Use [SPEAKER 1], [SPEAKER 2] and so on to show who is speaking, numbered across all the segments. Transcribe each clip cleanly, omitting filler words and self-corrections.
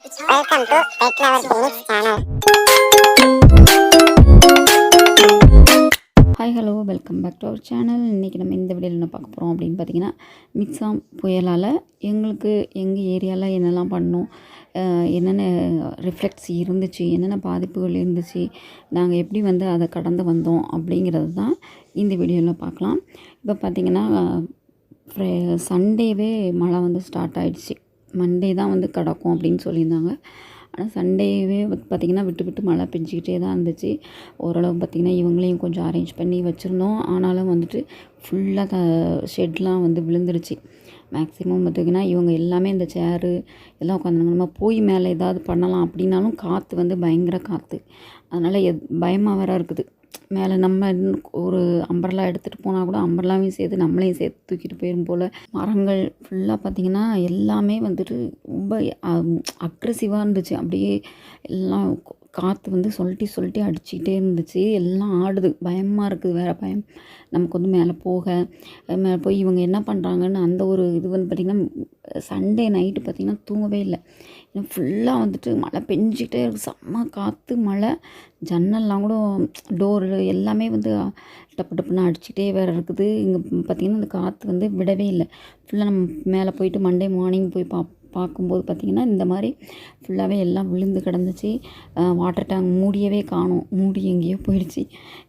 [SPEAKER 1] Welcome to Physics channel.
[SPEAKER 2] Hi hello welcome back to our channel. இன்றைக்கி நம்ம இந்த வீடியோவில் என்ன பார்க்க போகிறோம் அப்படின்னு பார்த்தீங்கன்னா, மிக்ஸாம் புயலால் எங்களுக்கு எங்கள் ஏரியாவில் என்னெல்லாம் பண்ணோம், என்னென்ன ரிஃப்ளெக்ட்ஸ் இருந்துச்சு, என்னென்ன பாதிப்புகள் இருந்துச்சு, நாங்கள் எப்படி வந்து அதை கடந்து வந்தோம் அப்படிங்கிறது தான் இந்த வீடியோவில் பார்க்கலாம். இப்போ பார்த்திங்கன்னா சண்டேவே மழை வந்து ஸ்டார்ட் ஆகிடுச்சு. மண்டே தான் வந்து கிடக்கும் அப்படின்னு சொல்லியிருந்தாங்க. ஆனால் சண்டேவே பார்த்திங்கன்னா விட்டு விட்டு மழை பெஞ்சிக்கிட்டே தான் இருந்துச்சு. ஓரளவு பார்த்திங்கன்னா இவங்களையும் கொஞ்சம் அரேஞ்ச் பண்ணி வச்சுருந்தோம். ஆனாலும் வந்துட்டு ஃபுல்லாக ஷெட்லாம் வந்து விழுந்துருச்சு. மேக்ஸிமம் பார்த்திங்கன்னா இவங்க எல்லாமே இந்த சேரு எல்லாம் உட்காந்து நம்ம போய் மேலே ஏதாவது பண்ணலாம் அப்படின்னாலும் காற்று வந்து பயங்கர காற்று. அதனால் பயமாக வேற இருக்குது. மேலே நம்ம ஒரு அம்பர்லா எடுத்துகிட்டு போனால் கூட அம்பர்லாவையும் சேர்த்து நம்மளையும் சேர்த்து தூக்கிட்டு போயிடும் போல். மரங்கள் ஃபுல்லாக பார்த்திங்கன்னா எல்லாமே வந்துட்டு ரொம்ப அக்ரெசிவாக இருந்துச்சு. அப்படியே எல்லாம் காற்று வந்து சொல்லிட்டு அடிச்சுக்கிட்டே இருந்துச்சு. எல்லாம் ஆடுது. பயமாக இருக்குது. வேறு பயம் நமக்கு வந்து மேலே போய் இவங்க என்ன பண்ணுறாங்கன்னு அந்த ஒரு இது வந்து பார்த்திங்கன்னா சண்டே நைட்டு பார்த்திங்கன்னா தூங்கவே இல்லை. ஏன்னா ஃபுல்லாக வந்துட்டு மழை பெஞ்சிக்கிட்டே இருக்குது. செம்ம காற்று மழை. ஜன்னல்லாம் கூட டோரு எல்லாமே வந்து டப்பு டப்புன்னு அடிச்சுக்கிட்டே வேறு இருக்குது. இங்கே பார்த்திங்கன்னா இந்த காற்று வந்து விடவே இல்லை. ஃபுல்லாக நம்ம மேலே போயிட்டு மண்டே மார்னிங் போய் பார்க்கும்போது பார்த்திங்கன்னா இந்த மாதிரி ஃபுல்லாகவே எல்லாம் விழுந்து கிடந்துச்சு. வாட்டர் டேங்க் மூடியவே காணோம். மூடி எங்கேயோ போயிடுச்சு.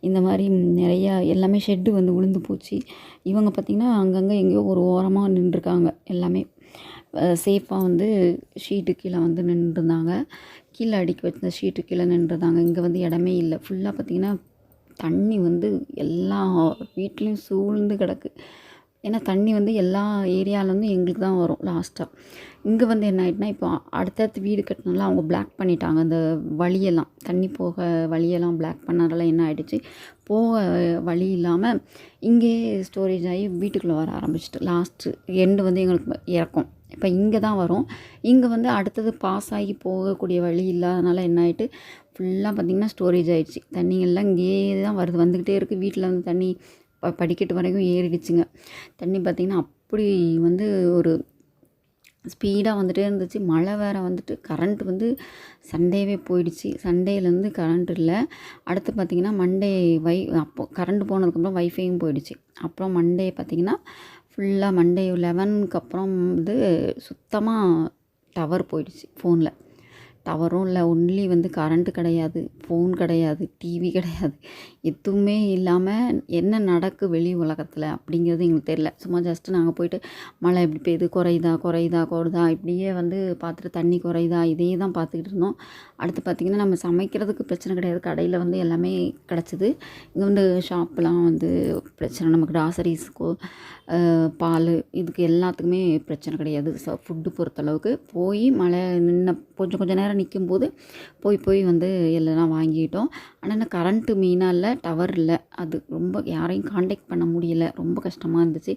[SPEAKER 2] இந்த மாதிரி நிறையா எல்லாமே ஷெட்டு வந்து விழுந்து போச்சு. இவங்க பார்த்திங்கன்னா அங்கங்கே எங்கேயோ ஒரு ஓரமாக நின்றுருக்காங்க. எல்லாமே சேஃபாக வந்து ஷீட்டு கீழே வந்து நின்றுருந்தாங்க. கீழே அடுக்கி வச்ச ஷீட்டு கீழே நின்றுருந்தாங்க. இங்கே வந்து இடமே இல்லை. ஃபுல்லாக பார்த்திங்கன்னா தண்ணி வந்து எல்லா வீட்லேயும் சூழ்ந்து கிடக்கு. ஏன்னா தண்ணி வந்து எல்லா ஏரியாவிலேருந்து எங்களுக்கு தான் வரும் லாஸ்ட்டாக. இங்கே வந்து என்ன ஆகிட்டுனா இப்போ அடுத்தடுத்து வீடு கட்டினால அவங்க பிளாக் பண்ணிட்டாங்க. அந்த வழியெல்லாம் தண்ணி போக வழியெல்லாம் பிளாக் பண்ணதால என்ன ஆகிடுச்சு, போக வழி இல்லாமல் இங்கேயே ஸ்டோரேஜ் ஆகி வீட்டுக்குள்ளே வர ஆரம்பிச்சிட்டு லாஸ்ட்டு எண்டு வந்து எங்களுக்கு இறக்கும். இப்போ இங்கே தான் வரும். இங்கே வந்து அடுத்தது பாஸ் ஆகி போகக்கூடிய வழி இல்லாதனால என்ன ஆகிட்டு ஃபுல்லாக பார்த்திங்கன்னா ஸ்டோரேஜ் ஆகிடுச்சு. தண்ணியெல்லாம் இங்கேயே தான் வந்துக்கிட்டே இருக்குது. வீட்டில் வந்து தண்ணி படிக்கட்டு வரைக்கும் ஏறிடுச்சுங்க. தண்ணி பார்த்திங்கன்னா அப்படி வந்து ஒரு ஸ்பீடாக வந்துகிட்டே இருந்துச்சு. மழை வேறு வந்துட்டு கரண்ட் வந்து சண்டேவே போயிடுச்சு. சண்டேலேருந்து கரண்ட் இல்லை. அடுத்து பார்த்திங்கன்னா மண்டே அப்போது கரண்ட் போனதுக்கப்புறம் வைஃபையும் போயிடுச்சு. அப்புறம் மண்டே பார்த்திங்கன்னா ஃபுல்லாக மண்டே 11க்கு அப்புறம் வந்து சுத்தமாக டவர் போயிடுச்சு. ஃபோனில் டவரும் இல்லை. ஒன்லி வந்து கரண்ட்டு கிடையாது, ஃபோன் கிடையாது, டிவி கிடையாது. எதுவுமே இல்லாமல் என்ன நடக்கு வெளி உலகத்தில் அப்படிங்கிறது எங்களுக்கு தெரியல. சும்மா ஜஸ்ட்டு நாங்கள் போயிட்டு மழை எப்படி பெய்யுது, குறையுதா இப்படியே வந்து பார்த்துட்டு தண்ணி குறையுதா இதே தான் பார்த்துக்கிட்டு இருந்தோம். அடுத்து பார்த்திங்கன்னா நம்ம சமைக்கிறதுக்கு பிரச்சனை கிடையாது. கடையில் வந்து எல்லாமே கிடச்சிது. இங்கே வந்து ஷாப்லாம் வந்து பிரச்சனை. நமக்கு கிராசரிஸ்க்கோ பால் இதுக்கு எல்லாத்துக்குமே பிரச்சனை கிடையாது. ஃபுட்டு பொறுத்தளவுக்கு போய் மழை கொஞ்சம் நேரம் நிற்கும்போது போய் வந்து எல்லாம் வாங்கிட்டோம். ஆனால் என்ன கரண்ட்டு மெயினாக இல்லை, டவர் இல்லை. அது ரொம்ப யாரையும் காண்டாக்ட் பண்ண முடியல. ரொம்ப கஷ்டமாக இருந்துச்சு.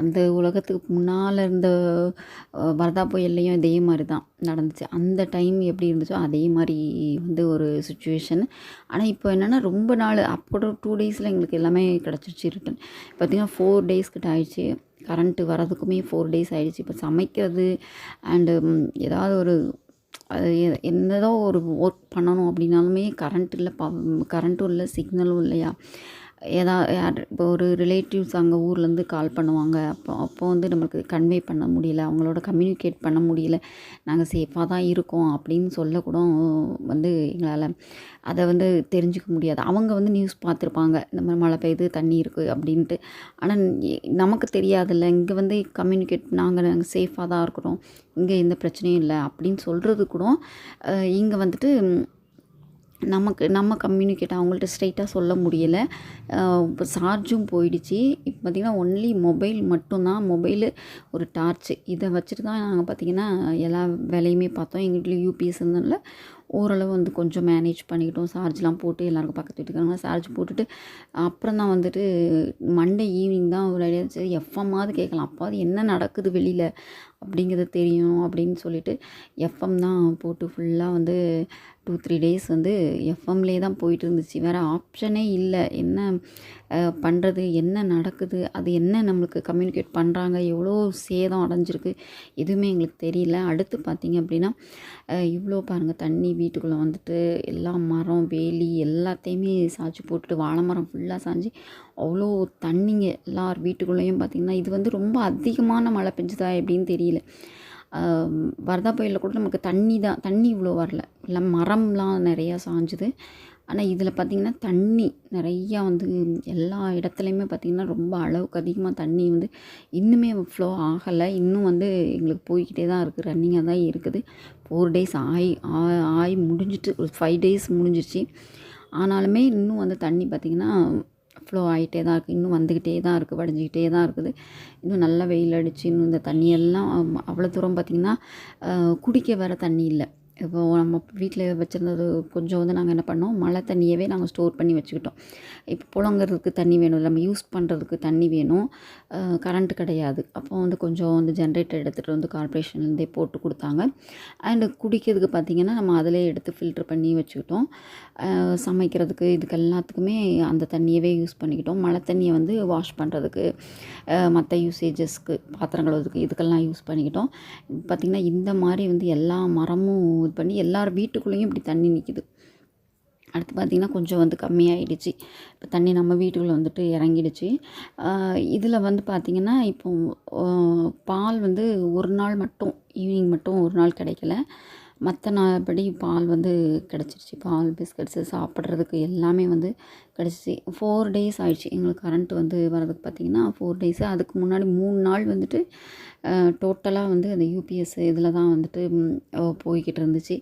[SPEAKER 2] அந்த உலகத்துக்கு முன்னால் இருந்த வரதா புயல்லையும் இதே மாதிரி தான் நடந்துச்சு. அந்த டைம் எப்படி இருந்துச்சோ அதே மாதிரி வந்து ஒரு சுச்சுவேஷன். ஆனால் இப்போ என்னென்னா ரொம்ப நாள் அப்போ 2 டேஸில் எங்களுக்கு எல்லாமே கிடச்சிருச்சு ரிட்டன். பார்த்திங்கன்னா 4 டேஸ் கிட்ட ஆயிடுச்சு. கரண்ட்டு வரதுக்குமே 4 டேஸ் ஆகிடுச்சு. இப்போ சமைக்கிறது அண்டு ஏதாவது ஒரு என்னதோ ஒரு ஒர்க் பண்ணணும் அப்படின்னாலுமே கரண்ட் இல்லை. கரண்ட்டும் இல்லை, சிக்னலும் இல்லையா. யார் இப்போ ஒரு ரிலேட்டிவ்ஸ் அங்கே ஊர்லேருந்து கால் பண்ணுவாங்க. அப்போ வந்து நம்மளுக்கு கன்வே பண்ண முடியல, அவங்களோட கம்யூனிகேட் பண்ண முடியல. நாங்கள் சேஃபாக தான் இருக்கோம் அப்படின்னு சொல்லக்கூட வந்து எங்களால் அதை வந்து தெரிஞ்சுக்க முடியாது. அவங்க வந்து நியூஸ் பார்த்துருப்பாங்க, இந்த மாதிரி மழை பெய்யுது தண்ணி இருக்குது அப்படின்ட்டு. ஆனால் நமக்கு தெரியாதுல்ல. இங்கே வந்து கம்யூனிகேட் நாங்கள் சேஃபாக தான் இருக்கிறோம், இங்கே எந்த பிரச்சனையும் இல்லை அப்படின்னு சொல்கிறது கூட இங்கே வந்துட்டு நம்ம கம்யூனிகேட் அவங்கள்ட்ட ஸ்ட்ரைட்டாக சொல்ல முடியலை. இப்போ சார்ஜும் போயிடுச்சு. இப்போ பார்த்திங்கன்னா ஒன்லி மொபைல் மட்டும்தான். மொபைலு ஒரு டார்ச்சு இதை வச்சுட்டு தான் நாங்கள் பார்த்திங்கன்னா எல்லா வேலையுமே பார்த்தோம். எங்கள் வீட்டில் யூபிஎஸ் இருந்தனால ஓரளவு வந்து கொஞ்சம் மேனேஜ் பண்ணிக்கிட்டோம். சார்ஜ்லாம் போட்டு எல்லாருக்கும் பக்கத்து வீட்டுக்காரங்க சார்ஜ் போட்டுட்டு அப்புறம் தான் வந்துட்டு மண்டே ஈவினிங் தான் ஒரு ஐடியா சரி எஃப்எம்மாவது கேட்கலாம். அப்பாவது என்ன நடக்குது வெளியில் அப்படிங்கிறது தெரியும் அப்படின்னு சொல்லிட்டு எஃப்எம் தான் போட்டு ஃபுல்லாக வந்து 2-3 டேஸ் வந்து எஃப்எம்லே தான் போயிட்டு இருந்துச்சு. வேறு ஆப்ஷனே இல்லை. என்ன பண்ணுறது, என்ன நடக்குது, அது என்ன நம்மளுக்கு கம்யூனிகேட் பண்ணுறாங்க, எவ்வளோ சேதம் அடைஞ்சிருக்கு எதுவுமே எங்களுக்கு தெரியல. அடுத்து பார்த்திங்க அப்படின்னா இவ்வளோ பாருங்கள் தண்ணி வீட்டுக்குள்ளே வந்துட்டு எல்லா மரம் வேலி எல்லாத்தையுமே சாய்ச்சி போட்டுட்டு வாழை மரம் ஃபுல்லாக சாய்ஞ்சி அவ்வளோ தண்ணிங்க எல்லார் வீட்டுக்குள்ளேயும் பார்த்திங்கன்னா இது வந்து ரொம்ப அதிகமான மழை பெஞ்சுதா எப்படின்னு தெரியல. வரதா புயலில் கூட நமக்கு தண்ணி இவ்வளோ வரல. இல்லை மரம்லாம் நிறையா சாஞ்சுது. ஆனால் இதில் பார்த்திங்கன்னா தண்ணி நிறையா வந்து எல்லா இடத்துலையுமே பார்த்திங்கன்னா ரொம்ப அளவுக்கு அதிகமாக தண்ணி வந்து இன்னுமே ஃப்ளோ ஆகலை. இன்னும் வந்து எங்களுக்கு போய்கிட்டே தான் இருக்குது, ரன்னிங்காக தான் இருக்குது. 4 டேஸ் ஆகி முடிஞ்சிட்டு ஒரு 5 டேஸ் முடிஞ்சிருச்சு. ஆனாலுமே இன்னும் வந்து தண்ணி பார்த்திங்கன்னா ஃப்ளோ ஆகிட்டே தான் இருக்குது, இன்னும் வந்துக்கிட்டே தான் இருக்குது, வடிஞ்சிக்கிட்டே தான் இருக்குது. இன்னும் நல்லா வெயில் அடித்து இன்னும் இந்த தண்ணியெல்லாம் அவ்வளோ தூரம் பார்த்திங்கன்னா குடிக்க வேறு தண்ணி இல்லை. இப்போது நம்ம வீட்டில் வச்சுருந்தது கொஞ்சம் வந்து நாங்கள் என்ன பண்ணோம், மழை தண்ணியவே நாங்கள் ஸ்டோர் பண்ணி வச்சுக்கிட்டோம். இப்போ புழங்குறதுக்கு தண்ணி வேணும், நம்ம யூஸ் பண்ணுறதுக்கு தண்ணி வேணும், கரண்ட்டு கிடையாது. அப்போ வந்து கொஞ்சம் வந்து ஜென்ரேட்டர் எடுத்துகிட்டு வந்து கார்ப்பரேஷன்லேருந்தே போட்டு கொடுத்தாங்க. அண்டு குடிக்கிறதுக்கு பார்த்திங்கன்னா நம்ம அதிலே எடுத்து ஃபில்ட்ரு பண்ணி வச்சுக்கிட்டோம். சமைக்கிறதுக்கு இதுக்கு எல்லாத்துக்குமே அந்த தண்ணியவே யூஸ் பண்ணிக்கிட்டோம். மழை தண்ணியை வந்து வாஷ் பண்ணுறதுக்கு மற்ற யூசேஜஸ்க்கு பாத்திரம் கழுவுறதுக்கு இதுக்கெல்லாம் யூஸ் பண்ணிக்கிட்டோம். பார்த்திங்கன்னா இந்த மாதிரி வந்து எல்லா மரமும் இது பண்ணி எல்லார் வீட்டுக்குள்ளேயும் இப்படி தண்ணி நிற்கிது. அடுத்து பார்த்திங்கன்னா கொஞ்சம் வந்து கம்மியாகிடுச்சு. இப்போ தண்ணி நம்ம வீட்டுக்குள்ளே வந்துட்டு இறங்கிடுச்சு. இதில் வந்து பார்த்திங்கன்னா இப்போ பால் வந்து ஒரு நாள் மட்டும் ஈவினிங் மட்டும் ஒரு நாள் கிடைக்கல. மற்ற நாள்படி பால் வந்து கிடச்சிருச்சு. பால் பிஸ்கட்ஸு சாப்பிட்றதுக்கு எல்லாமே வந்து கிடச்சிச்சு. 4 டேஸ் ஆயிடுச்சு எங்களுக்கு கரண்ட்டு வந்து வரதுக்கு பார்த்திங்கன்னா 4 டேஸு. அதுக்கு முன்னாடி 3 நாள் வந்துட்டு டோட்டலாக வந்து அந்த யூபிஎஸ் இதில் தான் வந்துட்டு போய்கிட்டு இருந்துச்சு.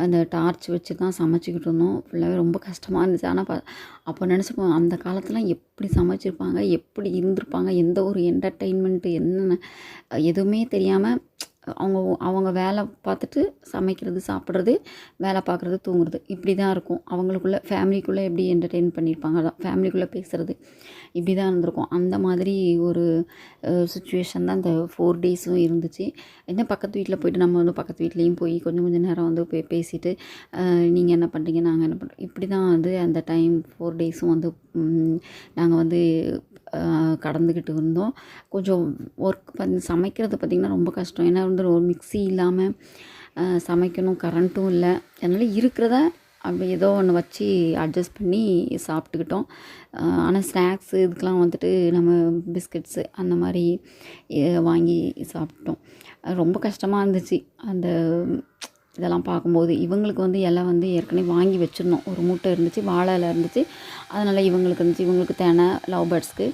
[SPEAKER 2] அந்த டார்ச் வச்சு தான் சமைச்சிக்கிட்டு இருந்தோம். ஃபுல்லாகவே ரொம்ப கஷ்டமாக இருந்துச்சு. ஆனால் அப்போ நினச்சிப்போம் அந்த காலத்தில் எப்படி சமைச்சிருப்பாங்க, எப்படி இருந்திருப்பாங்க, எந்த ஒரு என்டர்டெயின்மெண்ட்டு என்னென்ன எதுவுமே தெரியாமல் அவங்க வேலை பார்த்துட்டு சமைக்கிறது, சாப்பிட்றது, வேலை பார்க்குறது, தூங்குறது இப்படி தான் இருக்கும். அவங்களுக்குள்ளே ஃபேமிலிக்குள்ளே எப்படி என்டர்டெயின் பண்ணியிருப்பாங்க, அதான் ஃபேமிலிக்குள்ளே பேசுகிறது இப்படி தான் இருந்திருக்கும். அந்த மாதிரி ஒரு சுச்சுவேஷன் தான் இந்த 4 டேஸும் இருந்துச்சு. என்ன பக்கத்து வீட்டில் போய்ட்டு நம்ம வந்து பக்கத்து வீட்லேயும் போய் கொஞ்சம் நேரம் வந்து பேசிட்டு நீங்கள் என்ன பண்ணுறீங்க, நாங்கள் என்ன பண்ணுறோம், இப்படி தான் வந்து அந்த டைம் 4 டேஸும் வந்து நாங்கள் வந்து கடந்துக்கிட்டு இருந்தோம். கொஞ்சம் ஒர்க் சமைக்கிறது பார்த்திங்கன்னா ரொம்ப கஷ்டம். ஏன்னா வந்து ஒரு மிக்ஸி இல்லாமல் சமைக்கணும், கரண்ட்டும் இல்லை. அதனால் இருக்கிறத அப்படி ஏதோ ஒன்று வச்சு அட்ஜஸ்ட் பண்ணி சாப்பிட்டுக்கிட்டோம். ஆனால் ஸ்நாக்ஸு இதுக்கெலாம் வந்துட்டு நம்ம பிஸ்கட்ஸு அந்த மாதிரி வாங்கி சாப்பிட்டோம். ரொம்ப கஷ்டமாக இருந்துச்சு அந்த இதெல்லாம் பார்க்கும்போது. இவங்களுக்கு வந்து இலை வந்து ஏற்கனவே வாங்கி வச்சுருந்தோம். ஒரு மூட்டை இருந்துச்சு, வாழை இலை இருந்துச்சு. அதனால் இவங்களுக்கு இருந்துச்சு. இவங்களுக்கு தேனை, லவ் பேர்ட்ஸ்க்கு,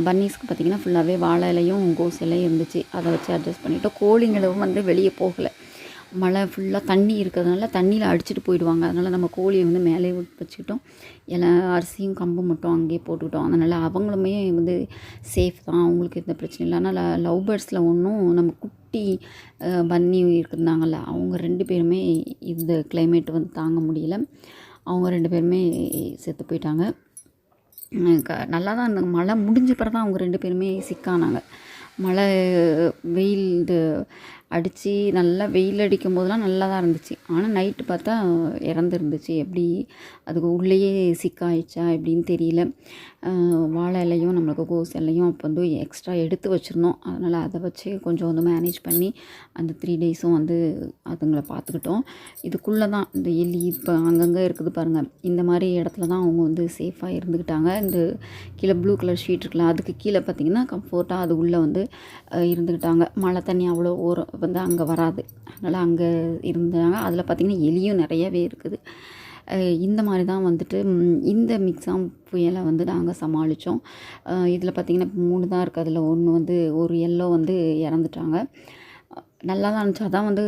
[SPEAKER 2] பன்னீஸ்க்கு பார்த்திங்கன்னா ஃபுல்லாகவே வாழை இலையும் கோஸ் இலையும் இருந்துச்சு. அதை வச்சு அட்ஜஸ்ட் பண்ணிவிட்டோம். கோழிங்களும் வந்து வெளியே போகலை. மழை ஃபுல்லாக தண்ணி இருக்கிறதுனால தண்ணியில் அடிச்சுட்டு போயிடுவாங்க. அதனால் நம்ம கோழியை வந்து மேலே வச்சுக்கிட்டோம். இலை அரிசியும் கம்பு மட்டும் அங்கேயே போட்டுக்கிட்டோம். அதனால் அவங்களுமே வந்து சேஃப் தான், அவங்களுக்கு எந்த பிரச்சனையும் இல்லை. ஆனால் லவ் பேர்ட்ஸில் ஒன்றும் நம்ம குட்டி பன்னி இருந்தாங்கள்ல, அவங்க 2 பேருமே இந்த கிளைமேட் வந்து தாங்க முடியல. அவங்க 2 பேருமே செத்து போயிட்டாங்க. நல்லா தான் இருந்தாங்க. மழை முடிஞ்ச பிறகு தான் அவங்க 2 பேருமே சிக்கானாங்க. மழை வெயில் இது அடித்து நல்லா வெயில் அடிக்கும் போதெல்லாம் நல்லா தான் இருந்துச்சு. ஆனால் நைட்டு பார்த்தா இறந்துருந்துச்சு. எப்படி அதுக்கு உள்ளேயே சிக்காயிடுச்சா எப்படின்னு தெரியல. வாழை இலையும் நம்மளுக்கு கோஸ் இலையும் அப்போ வந்து எக்ஸ்ட்ரா எடுத்து வச்சுருந்தோம். அதனால் அதை வச்சு கொஞ்சம் வந்து மேனேஜ் பண்ணி அந்த 3 டேஸும் வந்து அதுங்களை பார்த்துக்கிட்டோம். இதுக்குள்ளே தான் இந்த எலி இப்போ அங்கங்கே இருக்குது பாருங்கள், இந்த மாதிரி இடத்துல தான் அவங்க வந்து சேஃபாக இருந்துக்கிட்டாங்க. இந்த கீழே ப்ளூ கலர் ஷீட் இருக்குல்ல, அதுக்கு கீழே பார்த்திங்கன்னா கம்ஃபர்ட்டாக அது உள்ளே வந்து இருந்துக்கிட்டாங்க. மழை தண்ணி அவ்வளோ வந்து அங்கே வராது. அதனால் அங்கே இருந்தாங்க. அதில் பார்த்திங்கன்னா எலியும் நிறையவே இருக்குது. இந்த மாதிரி தான் வந்துட்டு இந்த மிக்ஸாம் புயலை வந்து நாங்கள் சமாளித்தோம். இதில் பார்த்திங்கன்னா 3 தான் இருக்குது. அதில் ஒன்று வந்து ஒரு எல்லோ வந்து இறந்துட்டாங்க. நல்லா தான் இருந்துச்சு. அதான் வந்து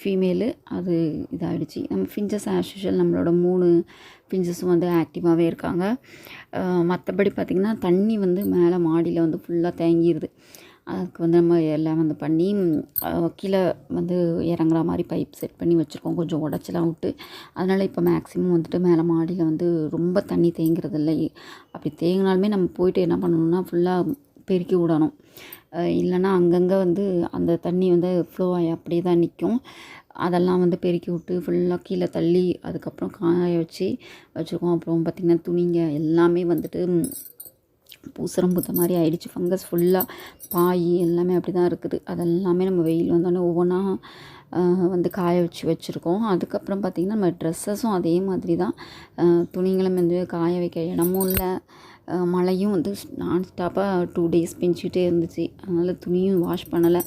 [SPEAKER 2] ஃபீமேலு, அது இதாகிடுச்சு. நம்ம ஃபிஞ்சஸ் ஆஸ் யூஷுவல் நம்மளோட 3 ஃபிஞ்சஸும் வந்து ஆக்டிவாகவே இருக்காங்க. மற்றபடி பார்த்திங்கன்னா தண்ணி வந்து மேலே மாடியில் வந்து ஃபுல்லாக தேங்கிடுது. அதுக்கு வந்து நம்ம எல்லாம் வந்து பண்ணி கீழே வந்து இறங்குற மாதிரி பைப் செட் பண்ணி வச்சுருக்கோம், கொஞ்சம் உடச்சலாம் விட்டு. அதனால் இப்போ மேக்ஸிமம் வந்துட்டு மேலே மாடியில் வந்து ரொம்ப தண்ணி தேங்குறது இல்லை. அப்படி தேங்கினாலுமே நம்ம போயிட்டு என்ன பண்ணணும்னா ஃபுல்லாக பெருக்கி விடணும். இல்லைன்னா அங்கங்கே வந்து அந்த தண்ணி வந்து ஃப்ளோ ஆகி அப்படியே தான் நிற்கும். அதெல்லாம் வந்து பெருக்கி விட்டு ஃபுல்லாக கீழே தள்ளி அதுக்கப்புறம் காய வச்சுருக்கோம். அப்புறம் பார்த்திங்கன்னா துணிங்க எல்லாமே வந்துட்டு பூசரம் பூத்த மாதிரி ஆயிடுச்சு. ஃபங்கஸ் ஃபுல்லாக பாய் எல்லாமே அப்படி தான் இருக்குது. அதெல்லாமே நம்ம வெயில் வந்தோடனே ஒவ்வொன்றா வந்து காய வச்சுருக்கோம். அதுக்கப்புறம் பார்த்திங்கன்னா நம்ம ட்ரெஸ்ஸஸும் அதே மாதிரி தான். துணிங்களும் வந்து காய வைக்க இடமும் இல்லை. மழையும் வந்து நான் ஸ்டாப்பாக 2 days பெஞ்சிக்கிட்டே இருந்துச்சு. அதனால் துணியும் வாஷ் பண்ணலை.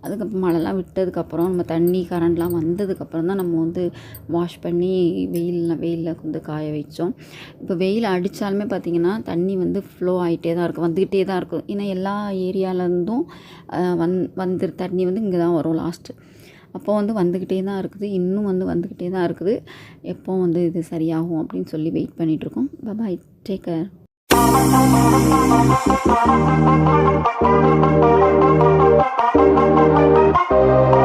[SPEAKER 2] அதுக்கப்புறம் மழைலாம் விட்டதுக்கப்புறம் நம்ம தண்ணி கரண்ட்லாம் வந்ததுக்கப்புறம் தான் நம்ம வந்து வாஷ் பண்ணி வெயிலில் வந்து காய வச்சோம். இப்போ வெயில் அடித்தாலுமே பார்த்திங்கன்னா தண்ணி வந்து ஃப்ளோ ஆகிட்டே தான் இருக்கும், வந்துக்கிட்டே தான் இருக்கும். ஏன்னா எல்லா ஏரியாவிலேருந்தும் தண்ணி வந்து இங்கே தான் வரும் லாஸ்ட்டு. அப்போ வந்து வந்துக்கிட்டே தான் இருக்குது, இன்னும் வந்து வந்துக்கிட்டே தான் இருக்குது. எப்போ வந்து இது சரியாகும் அப்படின்னு சொல்லி வெயிட் பண்ணிகிட்ருக்கோம். பாய், டேக் கேர்.
[SPEAKER 1] Thank you.